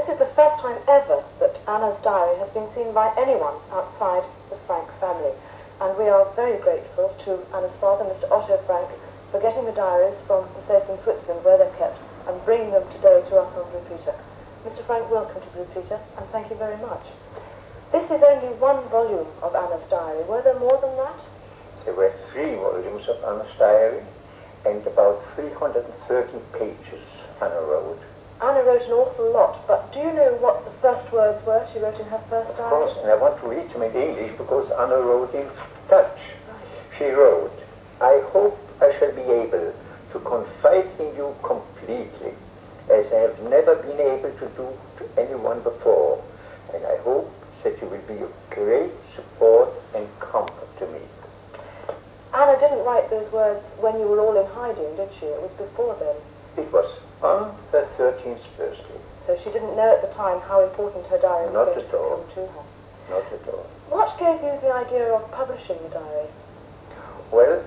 This is the first time ever that Anna's diary has been seen by anyone outside the Frank family, and we are very grateful to Anna's father, Mr. Otto Frank, for getting the diaries from the safe in Switzerland where they're kept and bringing them today to us on Blue Peter. Mr. Frank, welcome to Blue Peter, and thank you very much. This is only one volume of Anna's diary. Were there more than that? There were 3 volumes of Anna's diary and about 330 pages Anna wrote. Anna wrote an awful lot, but do you know what the first words were she wrote in her first diary? Of course, and I want to read them in English because Anna wrote in Dutch. Right. She wrote, "I hope I shall be able to confide in you completely, as I have never been able to do to anyone before, and I hope that you will be of great support and comfort to me." Anna didn't write those words when you were all in hiding, did she? It was before then. It was on her 13th birthday. So she didn't know at the time how important her diary was going to become to her. Not at all. What gave you the idea of publishing the diary? Well,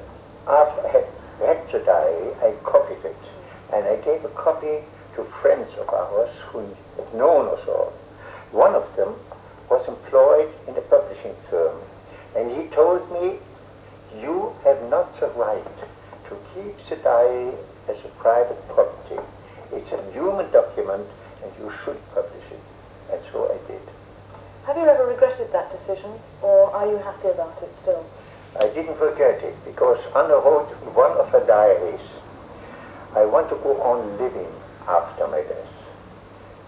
after I had read the diary, I copied it. And I gave a copy to friends of ours who had known us all. One of them was employed in a publishing firm. And he told me, "You have not the right to keep the diary as a private property. It's a human document and you should publish it." And so I did. Have you ever regretted that decision, or are you happy about it still? I didn't regret it because Anna wrote in one of her diaries, "I want to go on living after my death."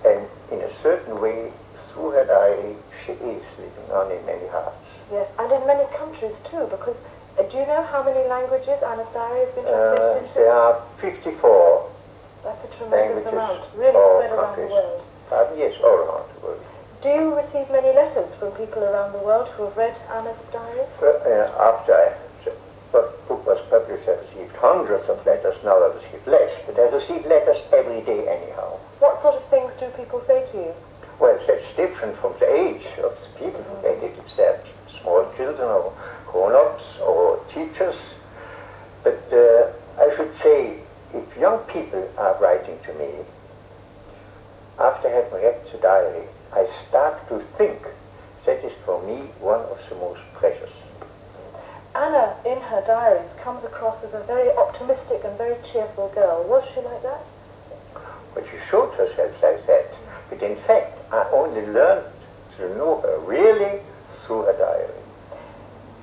And in a certain way, through her diary, she is living on in many hearts. Yes, and in many countries too, because do you know how many languages Anna's diary has been translated into? There are 54. That's a tremendous amount, languages, really spread around countries. the world. Yes, all around the world. Do you receive many letters from people around the world who have read Anna's diaries? After the book was published, I received hundreds of letters. Now I receive less, but I receive letters every day anyhow. What sort of things do people say to you? Well, that's different from the age of the people who read it. If they're small children or grown-ups or teachers. But I should say, if young people are writing to me, after having read the diary, I start to think that is for me one of the most precious. Anna, in her diaries, comes across as a very optimistic and very cheerful girl. Was she like that? Well, she showed herself like that. But in fact, I only learned to know her really through her diary.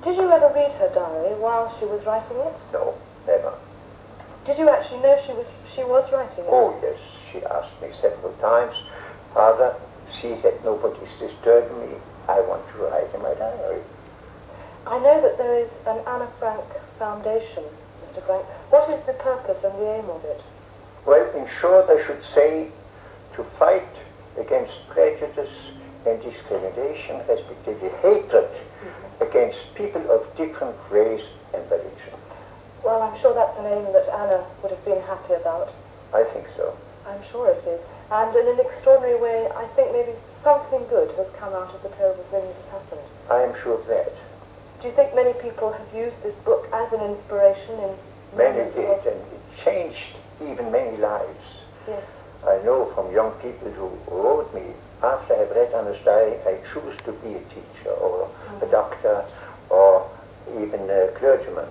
Did you ever read her diary while she was writing it? No, never. Did you actually know she was writing it? Oh yes, she asked me several times, "Father, see that nobody's disturbing me. I want to write in my diary." I know that there is an Anna Frank Foundation, Mr. Frank. What is the purpose and the aim of it? Well, in short, I should say to fight against prejudice and discrimination, respectively hatred against people of different race and religion. Well, I'm sure that's an aim that Anna would have been happy about. I think so. I'm sure it is. And in an extraordinary way, I think maybe something good has come out of the terrible thing that has happened. I am sure of that. Do you think many people have used this book as an inspiration in Many moments did, of... and it changed even many lives. Yes. I know from young people who wrote me, after I have read Anna's diary, I choose to be a teacher or a doctor or even a clergyman.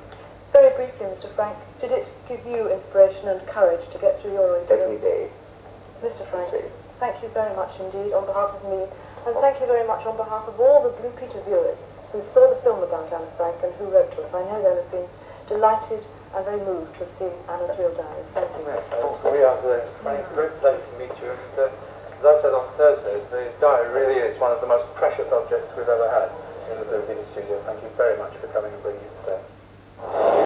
Very briefly, Mr. Frank, did it give you inspiration and courage to get through your ordeal? Every day. Mr. Frank, thank you very much indeed on behalf of me, and thank you very much on behalf of all the Blue Peter viewers who saw the film about Anna Frank and who wrote to us. I know they'll have been delighted and very moved to have seen Anna's real diaries. Thank you. We are there. Frank, it's a great pleasure to meet you. And as I said on Thursday, the diary really is one of the most precious objects we've ever had in the Blue Peter studio. Thank you very much.